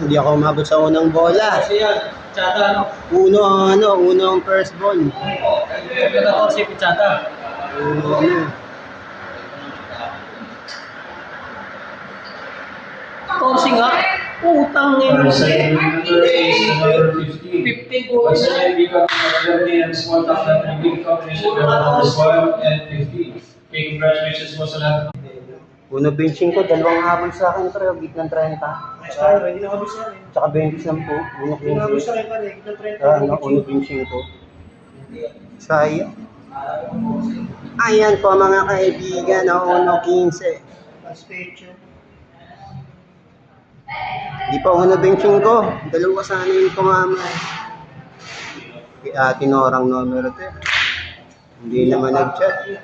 Hindi ako umabot sa unang bola. Kasi yan, Pichata, Uno ang first ball. Ito si Pichata. Torsing nga. Utang Our ngayon. second number is number 15. 15 po. Once again, big congratulations and small top and big combination of numbers 1 and 15. Okay, congratulations po sa lahat. Uno benching ko, dalawang habol sa akin, pero git ng 30. Hindi na kabis yan eh. Tsaka 20 po. Uno Hindi na kabis 15. yan pare. Kita 30. Uno benching ko. Sayang. Ayan po mga kaibigan, uno 15. Special. Di pa uno benching ko. Dalawa sana yung tumama. Tinorang numero 10. Hindi naman nag-chat.